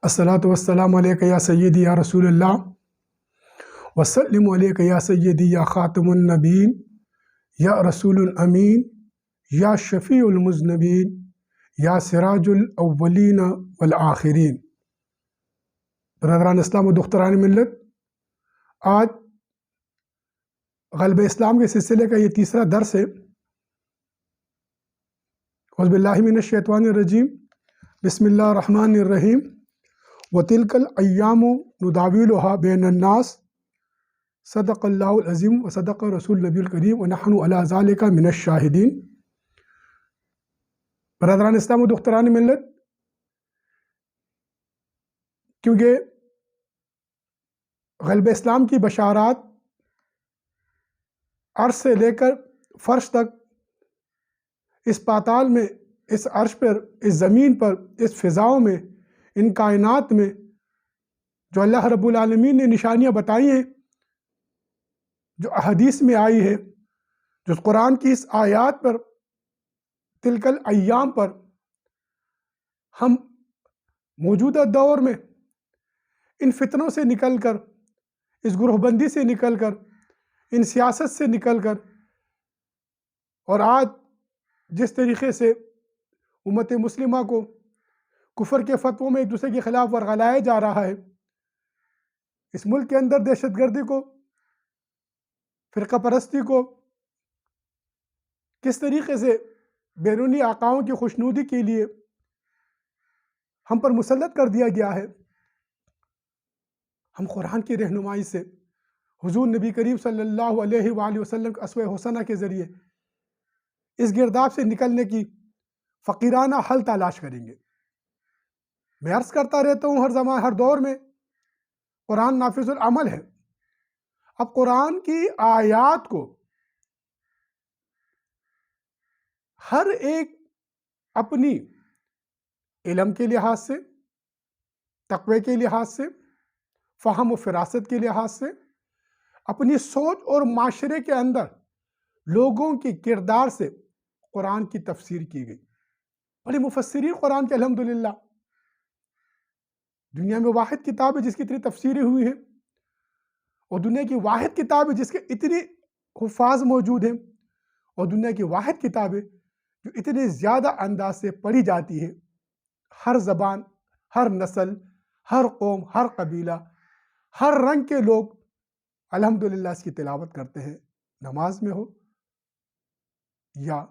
الصلاۃ والسلام علیک یا سیدی یا رسول اللہ وسلم علیک یا سیدی یا خاتم النبین یا رسول الامین یا شفیع المذنبین یا سراج الاولین والآخرین۔ برادران اسلام و دختران ملت، آج غلبہ اسلام کے سلسلے کا یہ تیسرا درس ہے۔ اعوذ باللہ من الشیطان الرجیم، بسم اللہ الرحمن الرحیم۔ وَتِلْكَ الْأَيَّامُ نُدَاوِلُهَا بَيْنَ النَّاسِ صدق اللہ العظیم و صدق رسول نبی الکریم وَنَحْنُ عَلَىٰ ذَلِكَ مِنَ الشَّاهِدِينَ۔ برادران اسلام و دختران ملت، کیونکہ غلبہ اسلام کی بشارات عرش سے لے کر فرش تک، اس پاتال میں، اس عرش پر، اس زمین پر، اس فضاؤں میں، ان کائنات میں جو اللہ رب العالمین نے نشانیاں بتائی ہیں، جو احادیث میں آئی ہے، جو قرآن کی اس آیات پر، تلک الایام پر، ہم موجودہ دور میں ان فتنوں سے نکل کر، اس گروہ بندی سے نکل کر، ان سیاست سے نکل کر، اور آج جس طریقے سے امت مسلمہ کو کفر کے فتووں میں ایک دوسرے کے خلاف ورغلایا جا رہا ہے، اس ملک کے اندر دہشت گردی کو، فرقہ پرستی کو کس طریقے سے بیرونی آقاؤں کی خوشنودی کے لیے ہم پر مسلط کر دیا گیا ہے، ہم قرآن کی رہنمائی سے، حضور نبی کریم صلی اللہ علیہ وآلہ وسلم کے اسوہ حسنہ کے ذریعے اس گرداب سے نکلنے کی فقیرانہ حل تلاش کریں گے۔ میں عرض کرتا رہتا ہوں، ہر زمان، ہر دور میں قرآن نافذ العمل ہے۔ اب قرآن کی آیات کو ہر ایک اپنی علم کے لحاظ سے، تقوی کے لحاظ سے، فہم و فراست کے لحاظ سے، اپنی سوچ اور معاشرے کے اندر لوگوں کے کردار سے قرآن کی تفسیر کی گئی۔ بڑے مفسرین قرآن کے الحمدللہ، دنیا میں واحد کتاب ہے جس کی اتنی تفسیریں ہوئی ہیں، اور دنیا کی واحد کتاب ہے جس کے اتنے حفاظ موجود ہیں، اور دنیا کی واحد کتاب ہے جو اتنے زیادہ انداز سے پڑھی جاتی ہے۔ ہر زبان، ہر نسل، ہر قوم، ہر قبیلہ، ہر رنگ کے لوگ الحمدللہ اس کی تلاوت کرتے ہیں، نماز میں ہو یا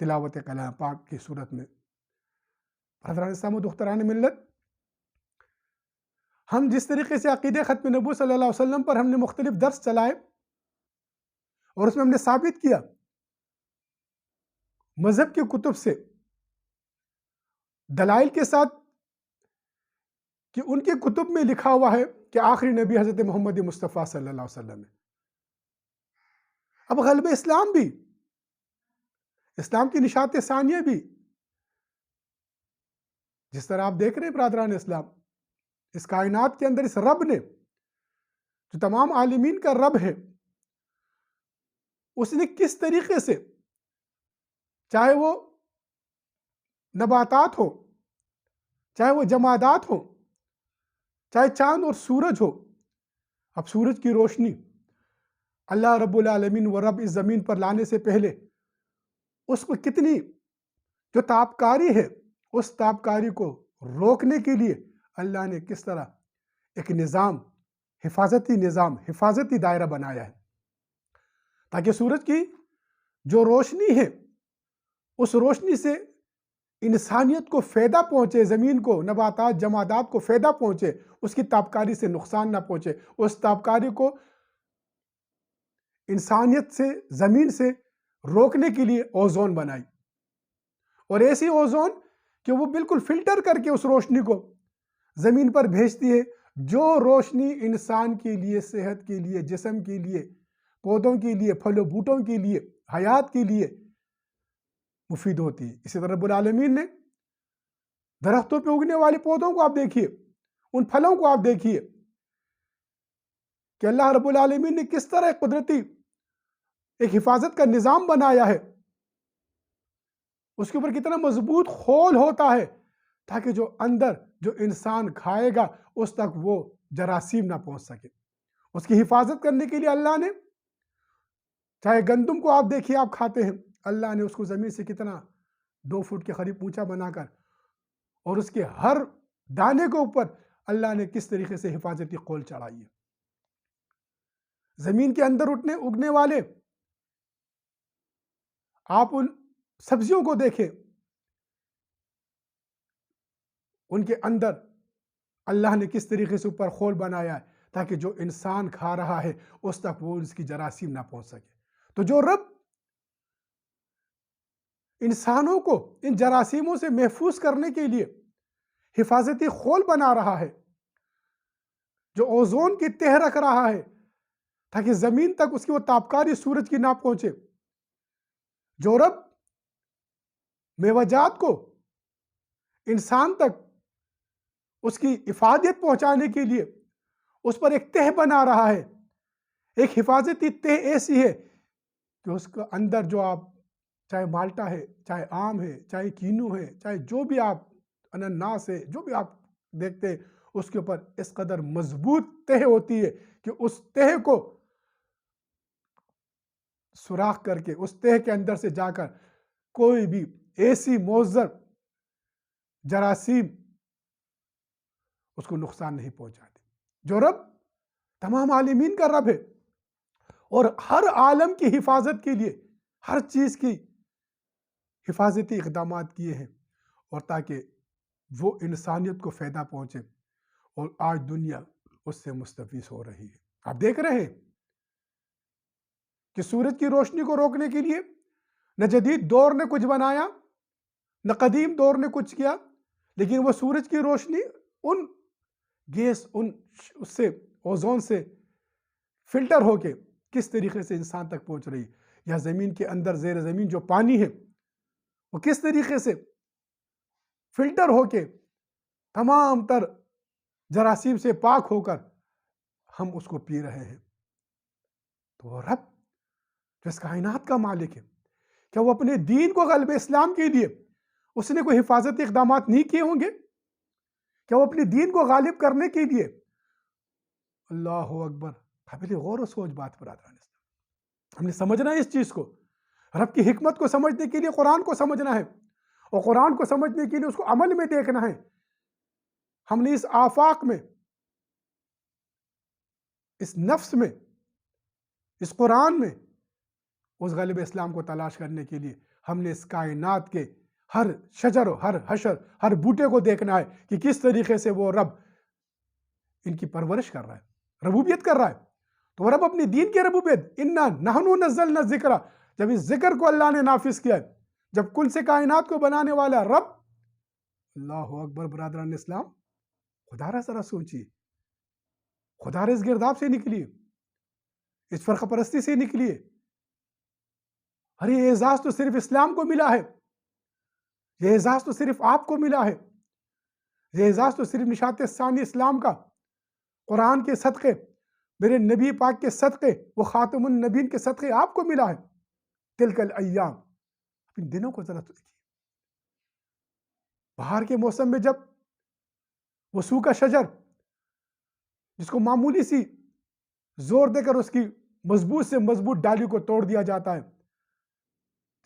تلاوت کلام پاک کی صورت میں۔ برادران اسلام و دختران ملت، ہم جس طریقے سے عقیدہ ختم نبوت صلی اللہ علیہ وسلم پر ہم نے مختلف درس چلائے، اور اس میں ہم نے ثابت کیا مذہب کی کتب سے دلائل کے ساتھ کہ ان کی کتب میں لکھا ہوا ہے کہ آخری نبی حضرت محمد مصطفیٰ صلی اللہ علیہ وسلم ہے۔ اب غلبہ اسلام بھی، اسلام کی نشاط ثانیہ بھی، جس طرح آپ دیکھ رہے ہیں برادران اسلام، اس کائنات کے اندر اس رب نے، جو تمام عالمین کا رب ہے، اس نے کس طریقے سے، چاہے وہ نباتات ہو، چاہے وہ جمادات ہو، چاہے چاند اور سورج ہو۔ اب سورج کی روشنی اللہ رب العالمین و رب اس زمین پر لانے سے پہلے اس کو کتنی جو تابکاری ہے، اس تابکاری کو روکنے کے لیے اللہ نے کس طرح ایک نظام، حفاظتی دائرہ بنایا ہے، تاکہ سورج کی جو روشنی ہے، اس روشنی سے انسانیت کو فائدہ پہنچے، زمین کو، نباتات، جمادات کو فائدہ پہنچے، اس کی تابکاری سے نقصان نہ پہنچے۔ اس تابکاری کو انسانیت سے، زمین سے روکنے کے لیے اوزون بنائی، اور ایسی اوزون کہ وہ بالکل فلٹر کر کے اس روشنی کو زمین پر بھیجتی ہے، جو روشنی انسان کے لیے، صحت کے لیے، جسم کے لیے، پودوں کے لیے، پھلوں بوٹوں کے لیے، حیات کے لیے مفید ہوتی ہے۔ اسی طرح رب العالمین نے درختوں پہ اگنے والے پودوں کو آپ دیکھیے، ان پھلوں کو آپ دیکھیے کہ اللہ رب العالمین نے کس طرح ایک قدرتی ایک حفاظت کا نظام بنایا ہے، اس کے اوپر کتنا مضبوط خول ہوتا ہے تاکہ جو اندر جو انسان کھائے گا اس تک وہ جراثیم نہ پہنچ سکے۔ اس کی حفاظت کرنے کے لیے اللہ نے، چاہے گندم کو آپ دیکھیے آپ کھاتے ہیں، اللہ نے اس کو زمین سے کتنا 2 فٹ کے قریب اونچا بنا کر، اور اس کے ہر دانے کے اوپر اللہ نے کس طریقے سے حفاظتی قول چڑھائی ہے۔ زمین کے اندر اگنے والے آپ ان سبزیوں کو دیکھیں، ان کے اندر اللہ نے کس طریقے سے اوپر خول بنایا ہے تاکہ جو انسان کھا رہا ہے اس تک وہ اس کی جراثیم نہ پہنچ سکے۔ تو جو رب انسانوں کو ان جراثیموں سے محفوظ کرنے کے لیے حفاظتی خول بنا رہا ہے، جو اوزون کی تہ رکھ رہا ہے تاکہ زمین تک اس کی وہ تابکاری سورج کی نہ پہنچے، جو رب میوہ جات کو انسان تک اس کی افادیت پہنچانے کے لیے اس پر ایک تہ بنا رہا ہے، ایک حفاظتی تہ ایسی ہے کہ اس کے اندر جو آپ چاہے مالٹا ہے، چاہے آم ہے، چاہے کینو ہے، چاہے جو بھی آپ انناس ہے، جو بھی آپ دیکھتے ہیں، اس کے اوپر اس قدر مضبوط تہ ہوتی ہے کہ اس تہ کو سوراخ کر کے اس تہ کے اندر سے جا کر کوئی بھی ایسی مضر جراثیم اس کو نقصان نہیں پہنچاتے۔ جو رب تمام عالمین کا رب ہے اور ہر عالم کی حفاظت کے لیے ہر چیز کی حفاظتی اقدامات کیے ہیں، اور تاکہ وہ انسانیت کو فائدہ پہنچے، اور آج دنیا اس سے مستفیض ہو رہی ہے۔ آپ دیکھ رہے ہیں کہ سورج کی روشنی کو روکنے کے لیے نہ جدید دور نے کچھ بنایا، نہ قدیم دور نے کچھ کیا، لیکن وہ سورج کی روشنی ان گیس اس سے اوزون سے فلٹر ہو کے کس طریقے سے انسان تک پہنچ رہی ہے، یا زمین کے اندر زیر زمین جو پانی ہے وہ کس طریقے سے فلٹر ہو کے تمام تر جراثیم سے پاک ہو کر ہم اس کو پی رہے ہیں۔ تو وہ رب جو اس کائنات کا مالک ہے، کیا وہ اپنے دین کو غلبہ اسلام کے لیے اس نے کوئی حفاظتی اقدامات نہیں کیے ہوں گے؟ کیا وہ اپنے دین کو غالب کرنے کے لیے، اللہ اکبر، قابل غور و سوچ بات برادران اسلام، ہم نے سمجھنا ہے اس چیز کو، رب کی حکمت کو سمجھنے کے لیے قرآن کو سمجھنا ہے، اور قرآن کو سمجھنے کے لیے اس کو عمل میں دیکھنا ہے۔ ہم نے اس آفاق میں، اس نفس میں، اس قرآن میں اس غالب اسلام کو تلاش کرنے کے لیے ہم نے اس کائنات کے ہر شجر و ہر حشر، ہر بوٹے کو دیکھنا ہے کہ کس طریقے سے وہ رب ان کی پرورش کر رہا ہے، ربوبیت کر رہا ہے۔ تو وہ رب اپنی دین کی ربوبیت، انا نحن نزلنا الذکر، جب اس ذکر کو اللہ نے نافذ کیا ہے، جب کل سے کائنات کو بنانے والا رب، اللہ اکبر برادران اسلام، خدا را ذرا سوچیے، خدا را اس گرداب سے نکلیے، اس فرقہ پرستی سے نکلیے۔ ارے یہ اعزاز تو صرف اسلام کو ملا ہے، یہ اعزاز تو صرف آپ کو ملا ہے، یہ اعزاز تو صرف نشاط ثانی اسلام کا، قرآن کے صدقے، میرے نبی پاک کے صدقے، وہ خاتم النبین کے صدقے آپ کو ملا ہے۔ تلک الایام، ان دنوں کو ذرا دیکھیے، بہار کے موسم میں جب وہ سوکھا شجر جس کو معمولی سی زور دے کر اس کی مضبوط سے مضبوط ڈالی کو توڑ دیا جاتا ہے،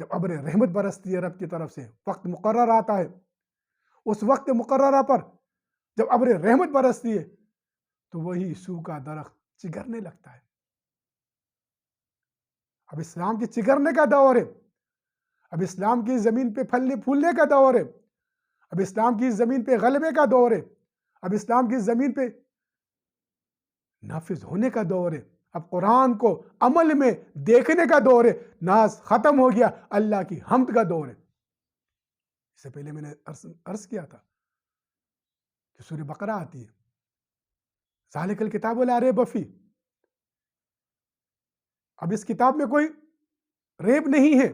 جب ابر رحمت برستی ہے رب کی طرف سے، وقت مقرر آتا ہے، اس وقت مقررہ پر جب ابر رحمت برستی ہے تو وہی سوکھا درخت چگرنے لگتا ہے۔ اب اسلام کے چگرنے کا دور ہے، اب اسلام کی زمین پہ پھلنے پھولنے کا دور ہے، اب اسلام کی زمین پہ غلبے کا دور ہے، اب اسلام کی زمین پہ نافذ ہونے کا دور ہے، اب قرآن کو عمل میں دیکھنے کا دور ہے، ناز ختم ہو گیا، اللہ کی حمد کا دور ہے۔ اس سے پہلے میں نے عرض کیا تھا کہ سورہ بقرہ آتی ہے، ذالک الکتاب لا ریب فیہ، اب اس کتاب میں کوئی ریب نہیں ہے،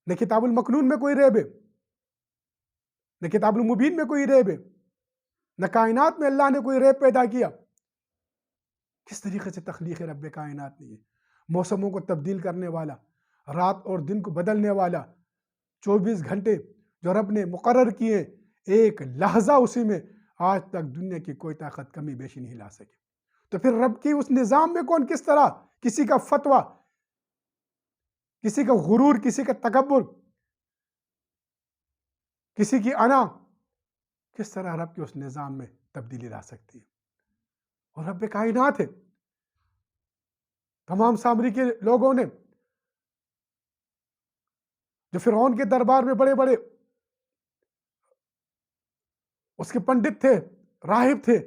نہ کتاب المکنون میں کوئی ریب ہے، نہ کتاب المبین میں کوئی ریب ہے، نہ کائنات میں اللہ نے کوئی ریب پیدا کیا۔ کس طریقے سے تخلیق رب کائنات نہیں ہے، موسموں کو تبدیل کرنے والا، رات اور دن کو بدلنے والا، 24 گھنٹے جو رب نے مقرر کیے ایک لحظہ اسی میں آج تک دنیا کی کوئی طاقت کمی بیشی نہیں لا سکے. تو پھر رب کی اس نظام میں کون کس طرح کسی کا فتویٰ، کسی کا غرور، کسی کا تکبر، کسی کی انا کس طرح رب کے اس نظام میں تبدیلی لا سکتی ہے؟ اور رب کائنات ہے. تمام سامری کے لوگوں نے جو فرعون کے دربار میں بڑے بڑے اس کے پنڈت تھے، راہب تھے،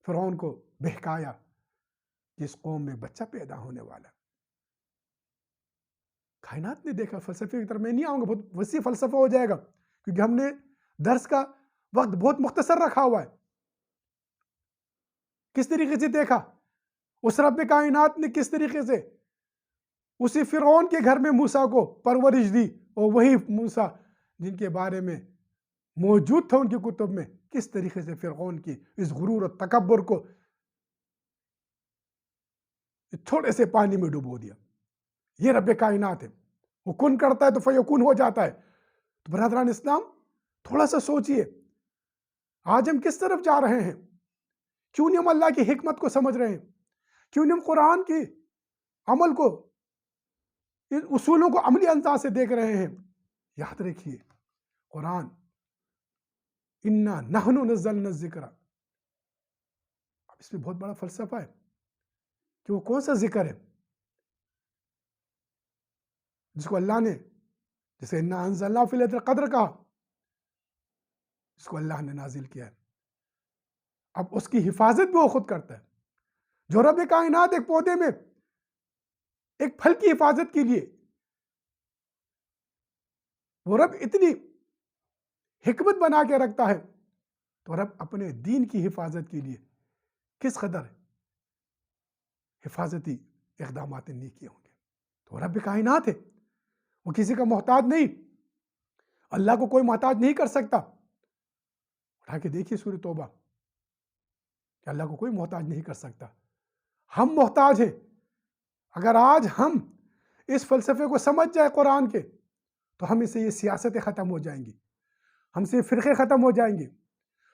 فرعون کو بہکایا کہ اس قوم میں بچہ پیدا ہونے والا. کائنات نے دیکھا. فلسفے کی طرف میں نہیں آؤں گا، بہت وسیع فلسفہ ہو جائے گا کیونکہ ہم نے درس کا وقت بہت مختصر رکھا ہوا ہے. کس طریقے سے دیکھا اس رب کائنات نے، کس طریقے سے اسی فرعون کے گھر میں موسیٰ کو پرورش دی، اور وہی موسیٰ جن کے بارے میں موجود تھا ان کی کتب میں، کس طریقے سے فرعون کی اس غرور اور تکبر کو تھوڑے سے پانی میں ڈبو دیا. یہ رب کائنات ہے. وہ کن کرتا ہے تو فیکون ہو جاتا ہے. تو برادران اسلام تھوڑا سا سوچئے آج ہم کس طرف جا رہے ہیں؟ کیوں نہیں ہم اللہ کی حکمت کو سمجھ رہے ہیں؟ کیوں نہیں ہم قرآن کی عمل کو، ان اصولوں کو عملی انداز سے دیکھ رہے ہیں؟ یاد رکھیے قرآن انا نحن نزلنا الذکر، اب اس میں بہت بڑا فلسفہ ہے کہ وہ کون سا ذکر ہے جس کو اللہ نے، جسے انا انزلنا فی لیلۃ القدر کہا، جس کو اللہ نے نازل کیا ہے. اب اس کی حفاظت بھی وہ خود کرتا ہے. جو رب کائنات ایک پودے میں ایک پھل کی حفاظت کے لیے، وہ رب اتنی حکمت بنا کے رکھتا ہے، تو رب اپنے دین کی حفاظت کے لیے کس قدر حفاظتی اقدامات نہیں کیے ہوں گے. تو رب کائنات ہے، وہ کسی کا محتاج نہیں. اللہ کو کوئی محتاج نہیں کر سکتا. اٹھا کے دیکھیے سورہ توبہ کہ اللہ کو کوئی محتاج نہیں کر سکتا. ہم محتاج ہیں. اگر آج ہم اس فلسفے کو سمجھ جائے قرآن کے، تو ہم سے یہ سیاستیں ختم ہو جائیں گی، ہم سے فرقے ختم ہو جائیں گے.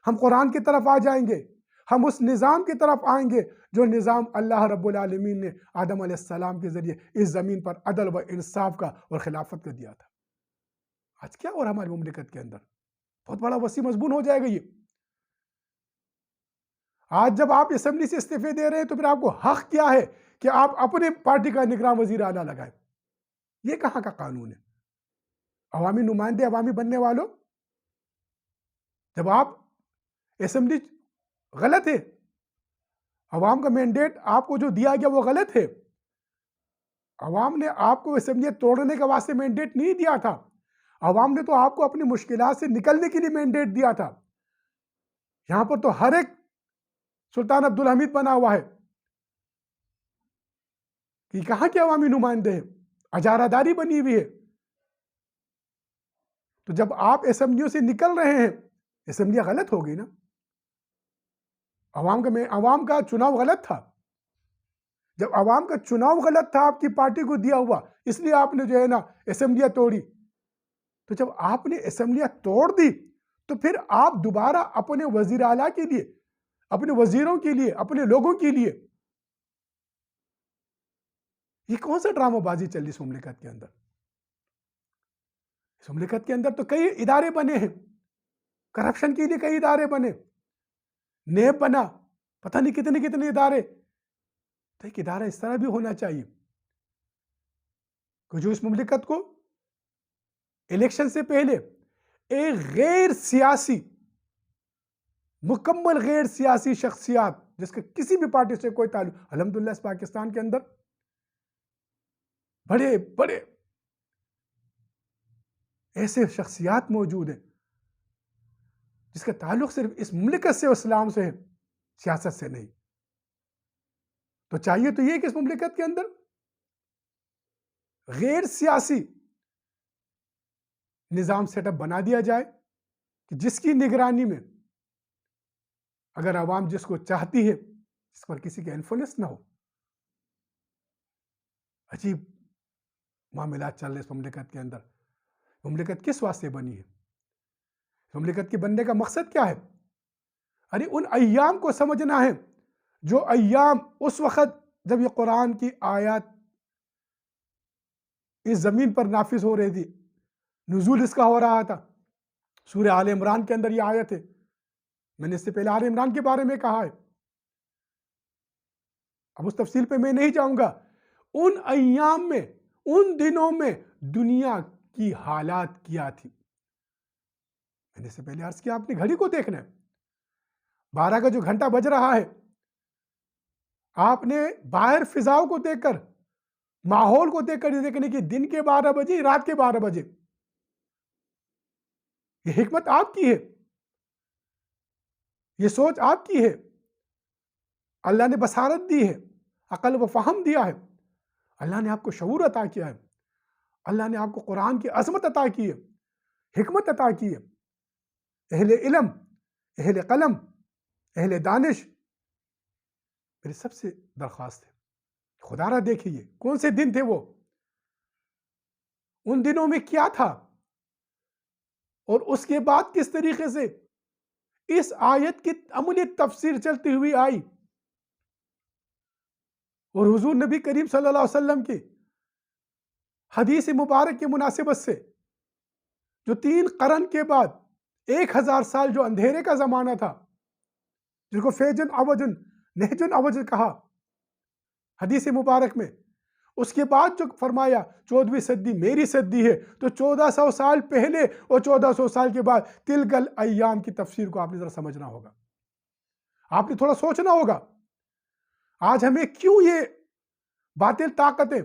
ہم قرآن کی طرف آ جائیں گے. ہم اس نظام کی طرف آئیں گے جو نظام اللہ رب العالمین نے آدم علیہ السلام کے ذریعے اس زمین پر عدل و انصاف کا اور خلافت کا دیا تھا. آج کیا اور ہماری مملکت کے اندر بہت بڑا وسیع مضمون ہو جائے گا یہ. آج جب آپ اسمبلی سے استعفے دے رہے ہیں تو پھر آپ کو حق کیا ہے کہ آپ اپنے پارٹی کا نگراں وزیر اعلیٰ لگائیں؟ یہ کہاں کا قانون ہے؟ عوامی نمائندے، عوامی بننے والوں، جب آپ اسمبلی غلط ہے، عوام کا مینڈیٹ آپ کو جو دیا گیا وہ غلط ہے. عوام نے آپ کو اسمبلی توڑنے کے واسطے مینڈیٹ نہیں دیا تھا. عوام نے تو آپ کو اپنی مشکلات سے نکلنے کے لیے مینڈیٹ دیا تھا. یہاں پر تو ہر ایک سلطان عبدالحمید بنا ہوا ہے کہ کہاں کے عوامی نمائندے ہیں؟ اجارہ داری بنی ہوئی ہے. تو جب آپ اسمبلیوں سے نکل رہے ہیں، اسمبلیاں غلط ہو گئی نا. عوام کا چناؤ غلط تھا. جب عوام کا چناؤ غلط تھا، آپ کی پارٹی کو دیا ہوا، اس لیے آپ نے جو ہے نا اسمبلیاں توڑی. تو جب آپ نے اسمبلیاں توڑ دی تو پھر آپ دوبارہ اپنے وزیر اعلیٰ کے لیے، اپنے وزیروں کے لیے، اپنے لوگوں کے لیے، یہ کون سا ڈرامہ بازی چل رہی اس مملکت کے اندر؟ اس مملکت کے اندر تو کئی ادارے بنے ہیں، کرپشن کے لیے کئی ادارے بنے، نیب بنا، پتہ نہیں کتنے ادارے. تو ایک ادارہ اس طرح بھی ہونا چاہیے کہ جو اس مملکت کو الیکشن سے پہلے ایک غیر سیاسی، مکمل غیر سیاسی شخصیات جس کا کسی بھی پارٹی سے کوئی تعلق، الحمدللہ اس پاکستان کے اندر بڑے بڑے ایسے شخصیات موجود ہیں جس کا تعلق صرف اس مملکت سے، اسلام سے ہے، سیاست سے نہیں. تو چاہیے تو یہ کہ اس مملکت کے اندر غیر سیاسی نظام سیٹ اپ بنا دیا جائے کہ جس کی نگرانی میں اگر عوام جس کو چاہتی ہے، اس پر کسی کا انفلوئنس نہ ہو. عجیب معاملات چل رہے اس مملکت کے اندر. مملکت کس واسطے بنی ہے؟ مملکت کے بننے کا مقصد کیا ہے؟ ارے ان ایام کو سمجھنا ہے جو ایام اس وقت جب یہ قرآن کی آیات اس زمین پر نافذ ہو رہی تھی، نزول اس کا ہو رہا تھا۔ سورہ آل عمران کے اندر یہ آیت ہے، میں نے اس سے پہلے آل عمران کے بارے میں کہا ہے، اب اس تفصیل پہ میں نہیں جاؤں گا۔ ان ایام میں، ان دنوں میں دنیا کی حالات کیا تھی؟ میں نے اس سے پہلے عرض کیا، آپ نے گھڑی کو دیکھنا ہے، 12 کا جو گھنٹہ بج رہا ہے، آپ نے باہر فضاؤں کو دیکھ کر، ماحول کو دیکھ کر یہ دیکھنے کہ دن کے 12 بجے، رات کے 12 بجے، یہ حکمت آپ کی ہے، یہ سوچ آپ کی ہے، اللہ نے بصارت دی ہے، عقل و فہم دیا ہے، اللہ نے آپ کو شعور عطا کیا ہے، اللہ نے آپ کو قرآن کی عظمت عطا کی ہے، حکمت عطا کی ہے۔ اہل علم، اہل قلم، اہل دانش، میری سب سے درخواست ہے، خدا را دیکھیے کون سے دن تھے وہ، ان دنوں میں کیا تھا، اور اس کے بعد کس طریقے سے اس آیت کی عملی تفسیر چلتی ہوئی آئی، اور حضور نبی کریم صلی اللہ علیہ وسلم کی حدیث مبارک کی مناسبت سے جو 3 قرن کے بعد 1000 سال جو اندھیرے کا زمانہ تھا، جس کو فیجن عوجن نہجن عوجن کہا حدیث مبارک میں، اس کے بعد جو فرمایا 14ویں صدی میری صدی ہے، تو 1400 سال پہلے اور 1400 سال کے بعد تلک الایام کی تفسیر کو آپ نے ذرا سمجھنا ہوگا، آپ نے تھوڑا سوچنا ہوگا، آج ہمیں کیوں یہ باطل طاقتیں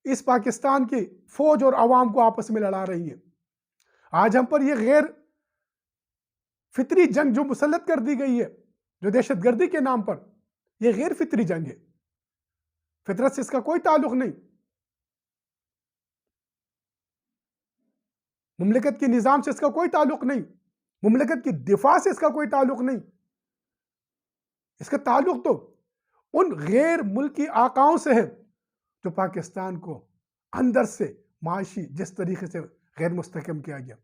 اس پاکستان کی فوج اور عوام کو آپس میں لڑا رہی ہیں، آج ہم پر یہ غیر فطری جنگ جو مسلط کر دی گئی ہے، جو دہشت گردی کے نام پر، یہ غیر فطری جنگ ہے، فطرت سے اس کا کوئی تعلق نہیں، مملکت کے نظام سے اس کا کوئی تعلق نہیں، مملکت کی دفاع سے اس کا کوئی تعلق نہیں، اس کا تعلق تو ان غیر ملکی آقاؤں سے ہے جو پاکستان کو اندر سے معاشی جس طریقے سے غیر مستحکم کیا گیا،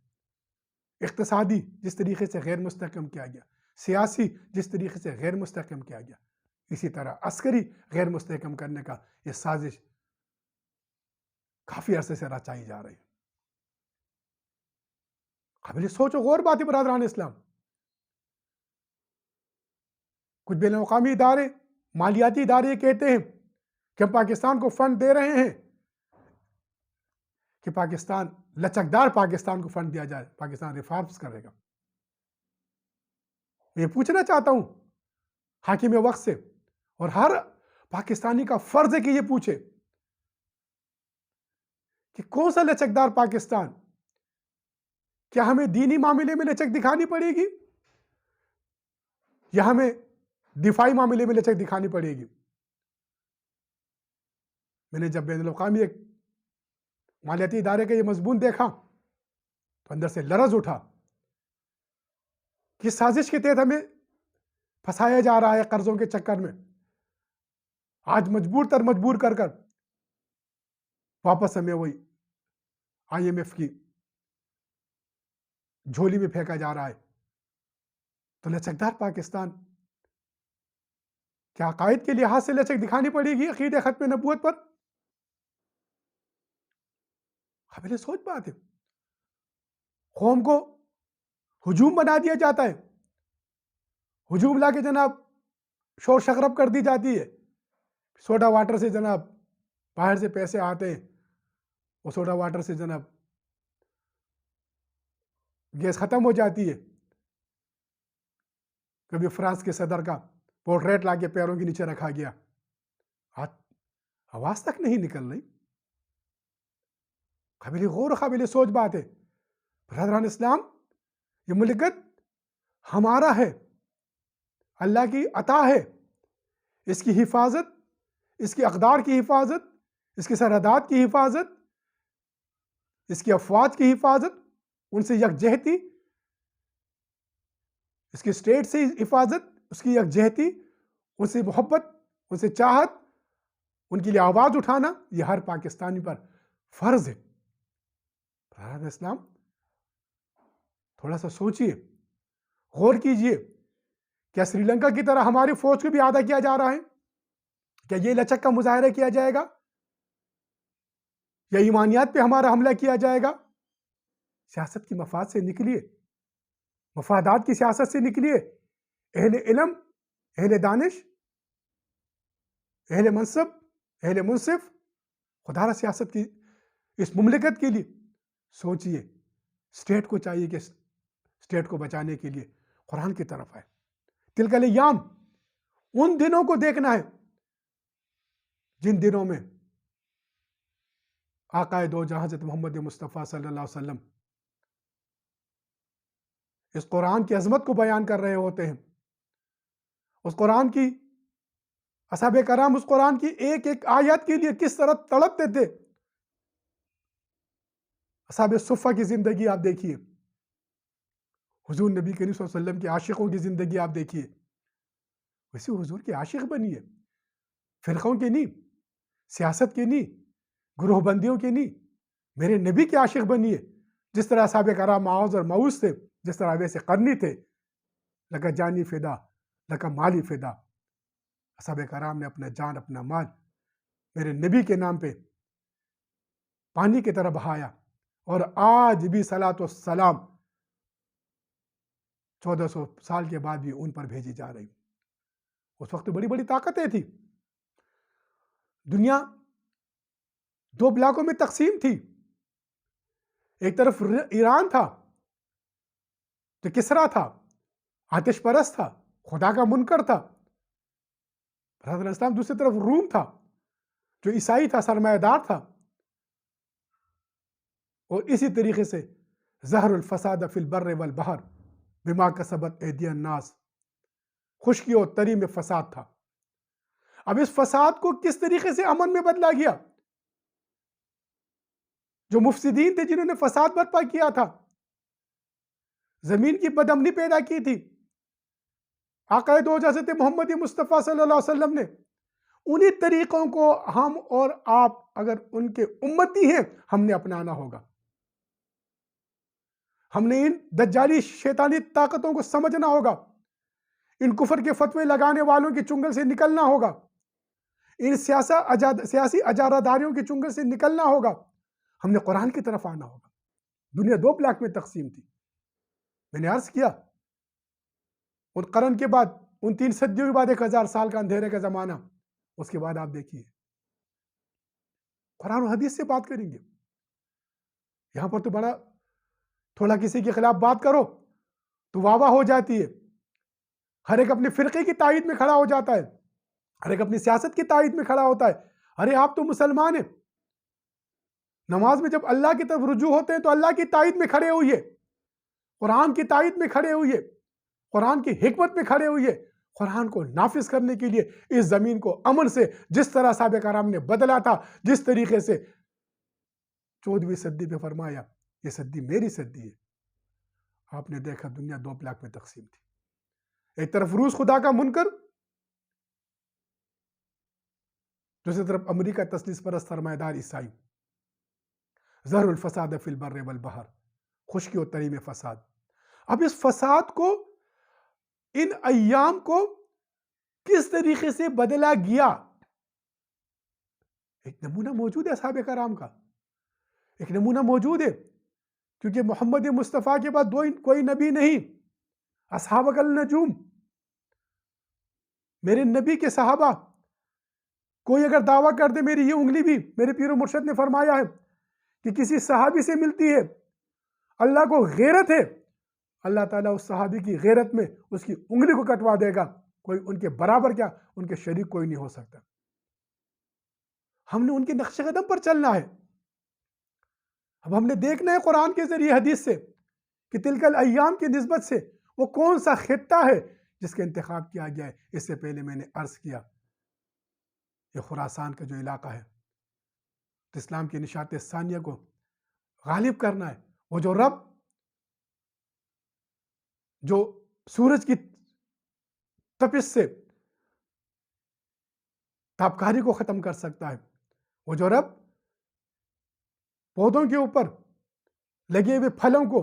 اقتصادی جس طریقے سے غیر مستحکم کیا گیا، سیاسی جس طریقے سے غیر مستحکم کیا گیا، اسی طرح عسکری غیر مستحکم کرنے کا یہ سازش کافی عرصے سے رچائی جا رہی ہے۔ قابل سوچ و غور بات ہے برادران اسلام، کچھ بین الاقوامی ادارے، مالیاتی ادارے یہ کہتے ہیں کہ ہم پاکستان کو فنڈ دے رہے ہیں کہ پاکستان لچکدار پاکستان کو فنڈ دیا جائے، پاکستان ریفارمز کرے گا۔ میں یہ پوچھنا چاہتا ہوں حاکم وقت سے، اور ہر پاکستانی کا فرض ہے کہ یہ پوچھے کہ کون سا لچکدار پاکستان؟ کیا ہمیں دینی معاملے میں لچک دکھانی پڑے گی یا ہمیں دفاعی معاملے میں لچک دکھانی پڑے گی؟ میں نے جب بین الاقوامی ایک مالیاتی ادارے کا یہ مضمون دیکھا تو اندر سے لرز اٹھا کہ سازش کے تحت ہمیں پھنسایا جا رہا ہے قرضوں کے چکر میں، آج مجبور کر واپس ہمیں وہی IMF کی جھولی میں پھینکا جا رہا ہے۔ تو لچکدار پاکستان کیا عقائد کے لحاظ سے لچک دکھانی پڑے گی عقید ختم نبوت پر؟ قابل سوچ بات ہے، قوم کو ہجوم بنا دیا جاتا ہے، ہجوم لا کے جناب شور شغرب کر دی جاتی ہے، سوڈا واٹر سے جناب باہر سے پیسے آتے ہیں، وہ سوڈا واٹر سے جناب گیس ختم ہو جاتی ہے، کبھی فرانس کے صدر کا پورٹریٹ لا کے پیروں کے نیچے رکھا گیا، آواز تک نہیں نکل رہی۔ قابل غور و قابل سوچ بات ہے برادران اسلام، یہ ملکت ہمارا ہے، اللہ کی عطا ہے، اس کی حفاظت، اس کی اقدار کی حفاظت، اس کی سرحدات کی حفاظت، اس کی افواج کی حفاظت، ان سے یکجہتی، اس کی اسٹیٹ سے حفاظت، اس کی یکجہتی، ان سے محبت، ان سے چاہت، ان کے لیے آواز اٹھانا، یہ ہر پاکستانی پر فرض ہے۔ برادر اسلام تھوڑا سا سوچئے، غور کیجئے، کیا سری لنکا کی طرح ہماری فوج کو بھی آدھا کیا جا رہا ہے؟ کیا یہ لچک کا مظاہرہ کیا جائے گا؟ یا ایمانیات پہ ہمارا حملہ کیا جائے گا؟ سیاست کی مفاد سے نکلیے، مفادات کی سیاست سے نکلیے، اہل علم، اہل دانش، اہل منصب، اہل منصف، خدا را سیاست کی اس مملکت کے لیے سوچئے۔ اسٹیٹ کو چاہیے کہ اسٹیٹ کو بچانے کے لیے قرآن کی طرف آئے۔ تلک الیام، ان دنوں کو دیکھنا ہے جن دنوں میں آقائے دو جہاں حضرت محمد مصطفیٰ صلی اللہ علیہ وسلم اس قرآن کی عظمت کو بیان کر رہے ہوتے ہیں، اس قرآن کی، اصحاب کرام اس قرآن کی ایک ایک آیت کے لیے کس طرح تڑپتے تھے۔ اصحاب صفہ کی زندگی آپ دیکھیے، حضور نبی کریم صلی اللہ علیہ وسلم کے عاشقوں کی زندگی آپ دیکھیے، ویسے حضور کے عاشق بنیے، فرقوں کے نہیں، سیاست کے نہیں، گروہ بندیوں کے نہیں، میرے نبی کے عاشق بنیے۔ جس طرح اصحاب کرام معاذ اور معوذ تھے، جس طرح ویسے قرنی تھے، لکا جانی فدا، لکا مالی فدا، اصحاب کرام نے اپنا جان، اپنا مال میرے نبی کے نام پہ پانی کی طرح بہایا، اور آج بھی صلاۃ والسلام 1400 سال کے بعد بھی ان پر بھیجی جا رہی۔ اس وقت بڑی بڑی طاقتیں تھی، دنیا دو بلاکوں میں تقسیم تھی، ایک طرف ایران تھا جو کسرا تھا، آتش پرست تھا، خدا کا منکر تھا، برادر اسلام، دوسری طرف روم تھا جو عیسائی تھا، سرمایہ دار تھا، اور اسی طریقے سے ظہر الفساد فی البر والبحر بما کسبت ایدی الناس، خشکی اور تری میں فساد تھا۔ اب اس فساد کو کس طریقے سے امن میں بدلا گیا؟ جو مفسدین تھے، جنہوں نے فساد برپا کیا تھا، زمین کی بدامنی پیدا کی تھی، آقائے دو حضرت محمد مصطفیٰ صلی اللہ علیہ وسلم نے انہی طریقوں کو ہم اور آپ اگر ان کے امتی ہیں، ہم نے اپنانا ہوگا۔ ہم نے ان دجالی شیطانی طاقتوں کو سمجھنا ہوگا، ان کفر کے فتوے لگانے والوں کی چنگل سے نکلنا ہوگا، ان سیاسی اجارہ داریوں کی چنگل سے نکلنا ہوگا، ہم نے قرآن کی طرف آنا ہوگا۔ دنیا دو بلاک میں تقسیم تھی، میں نے عرض کیا، ان قرن کے بعد، ان 3 صدیوں کے بعد 1000 سال کا اندھیرے کا زمانہ، اس کے بعد آپ دیکھیے قرآن و حدیث سے بات کریں گے۔ یہاں پر تو بڑا تھوڑا کسی کے خلاف بات کرو تو واہ واہ ہو جاتی ہے، ہر ایک اپنے فرقے کی تائید میں کھڑا ہو جاتا ہے، ہر ایک اپنی سیاست کی تائید میں کھڑا ہوتا ہے۔ ارے آپ تو مسلمان ہیں، نماز میں جب اللہ کی طرف رجوع ہوتے ہیں تو اللہ کی تائید میں کھڑے ہوئیے، قرآن کی تائید میں کھڑے ہوئیے، قرآن کی حکمت میں کھڑے ہوئیے، قرآن کو نافذ کرنے کے لیے اس زمین کو امن سے جس طرح صحابہ کرام نے بدلا تھا، جس طریقے سے 14ویں صدی میں فرمایا یہ صدی میری صدی ہے، آپ نے دیکھا دنیا دو بلاک میں تقسیم تھی، ایک طرف روس خدا کا منکر، دوسری طرف امریکہ تثلیث پرست سرمایہ دار عیسائی، ظہر الفساد فی البر والبحر، خشکی و تری میں فساد۔ اب اس فساد کو، ان ایام کو کس طریقے سے بدلا گیا، ایک نمونہ موجود ہے اصحاب کرام کا، ایک نمونہ موجود ہے، کیونکہ محمد مصطفیٰ کے بعد کوئی نبی نہیں، اصحاب النجوم، میرے نبی کے صحابہ، کوئی اگر دعویٰ کر دے، میری یہ انگلی بھی میرے پیر و مرشد نے فرمایا ہے کہ کسی صحابی سے ملتی ہے، اللہ کو غیرت ہے، اللہ تعالیٰ اس صحابی کی غیرت میں اس کی انگلی کو کٹوا دے گا، کوئی ان کے برابر کیا، ان کے شریک کوئی نہیں ہو سکتا۔ ہم نے ان کے نقش قدم پر چلنا ہے۔ اب ہم نے دیکھنا ہے قرآن کے ذریعے، حدیث سے، کہ تلک الایام کی نسبت سے وہ کون سا خطہ ہے جس کا انتخاب کیا گیا ہے۔ اس سے پہلے میں نے عرض کیا، یہ خراسان کا جو علاقہ ہے، تو اسلام کی نشاط ثانیہ کو غالب کرنا ہے۔ وہ جو رب جو سورج کی تپش سے تابکاری کو ختم کر سکتا ہے، وہ جو رب پودوں کے اوپر لگے ہوئے پھلوں کو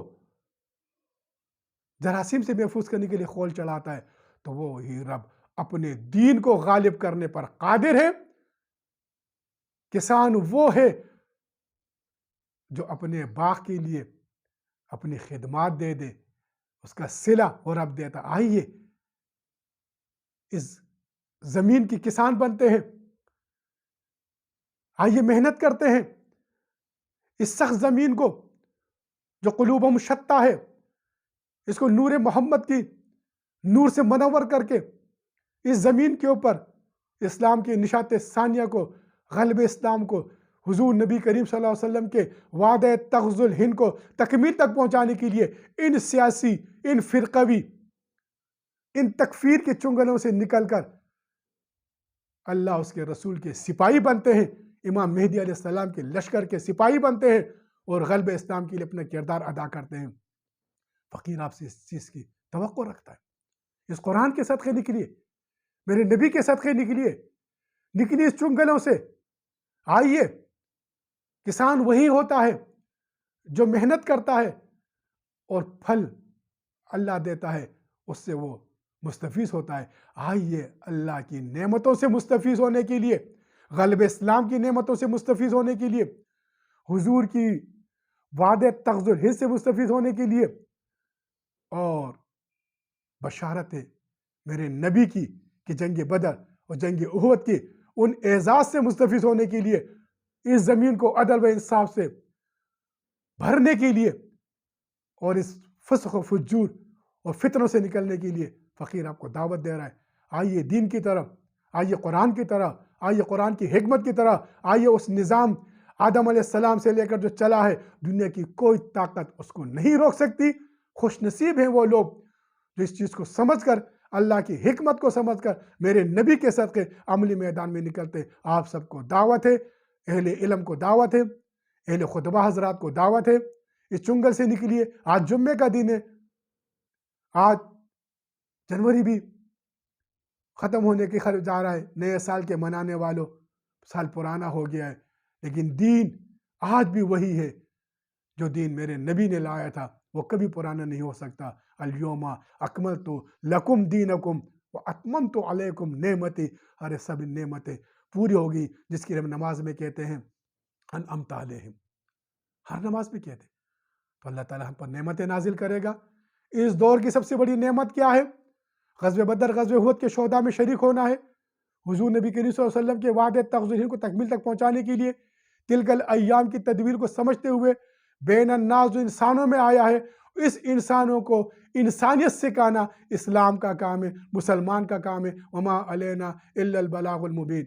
جراثیم سے محفوظ کرنے کے لیے کھول چڑھاتا ہے، تو وہی رب اپنے دین کو غالب کرنے پر قادر ہے۔ کسان وہ ہے جو اپنے باغ کے لیے اپنی خدمات دے دے، اس کا صلہ وہ رب دیتا۔ آئیے اس زمین کی کسان بنتے ہیں، آئیے محنت کرتے ہیں اس سخت زمین کو جو قلوبہم شتیٰ ہے، اس کو نور محمد کی نور سے منور کر کے اس زمین کے اوپر اسلام کی نشات ثانیہ کو، غلب اسلام کو، حضور نبی کریم صلی اللہ علیہ وسلم کے وعدہ تغزو الہند کو تکمیل تک پہنچانے کے لیے ان سیاسی، ان فرقوی، ان تکفیر کے چنگلوں سے نکل کر اللہ اس کے رسول کے سپاہی بنتے ہیں، امام مہدی علیہ السلام کے لشکر کے سپاہی بنتے ہیں اور غلب اسلام کے لیے اپنا کردار ادا کرتے ہیں۔ فقیر آپ سے اس چیز کی توقع رکھتا ہے۔ اس قرآن کے صدقے نکلیے، میرے نبی کے صدقے نکلیے اس چنگلوں سے۔ آئیے، کسان وہی ہوتا ہے جو محنت کرتا ہے اور پھل اللہ دیتا ہے، اس سے وہ مستفیض ہوتا ہے۔ آئیے اللہ کی نعمتوں سے مستفیض ہونے کے لیے، غلب اسلام کی نعمتوں سے مستفیض ہونے کے لیے، حضور کی وعدہ تغزو الہند سے مستفیض ہونے کے لیے، اور بشارت ہے میرے نبی کی کہ جنگ بدر اور جنگ احد کی ان اعزاز سے مستفیض ہونے کے لیے، اس زمین کو عدل و انصاف سے بھرنے کے لیے اور اس فسق و فجور اور فتنوں سے نکلنے کے لیے فقیر آپ کو دعوت دے رہا ہے۔ آئیے دین کی طرف، آئیے قرآن کی طرح، آئیے قرآن کی حکمت کی طرح، آئیے اس نظام آدم علیہ السلام سے لے کر جو چلا ہے، دنیا کی کوئی طاقت اس کو نہیں روک سکتی۔ خوش نصیب ہیں وہ لوگ جو اس چیز کو سمجھ کر، اللہ کی حکمت کو سمجھ کر میرے نبی کے صدقے عملی میدان میں نکلتے۔ آپ سب کو دعوت ہے، اہل علم کو دعوت ہے، اہل خطبہ حضرات کو دعوت ہے، اس چنگل سے نکلیے۔ آج جمعے کا دن ہے، آج جنوری بھی ختم ہونے کے خرچ جا رہا ہے، نئے سال کے منانے والوں، سال پرانا ہو گیا ہے، لیکن دین آج بھی وہی ہے جو دین میرے نبی نے لایا تھا، وہ کبھی پرانا نہیں ہو سکتا۔ الیوم اکملت لکم دینکم واتممت علیکم نعمتی، ہر سب نعمتیں پوری ہوگی جس کی ہم نماز میں کہتے ہیں انعمت علیہم، ہر نماز میں کہتے ہیں۔ تو اللہ تعالیٰ ہم پر نعمتیں نازل کرے گا۔ اس دور کی سب سے بڑی نعمت کیا ہے؟ غزوہ بدر، غزوہ احد کے شہداء میں شریک ہونا ہے، حضور نبی کریم صلی اللہ علیہ وسلم کے وعدے تغزو الہند کو تکمیل تک پہنچانے کے لیے تلک الایام کی تدبیر کو سمجھتے ہوئے بین الناس جو انسانوں میں آیا ہے، اس انسانوں کو انسانیت سکھانا اسلام کا کام ہے، مسلمان کا کام ہے۔ وما علینا الا البلاغ المبین۔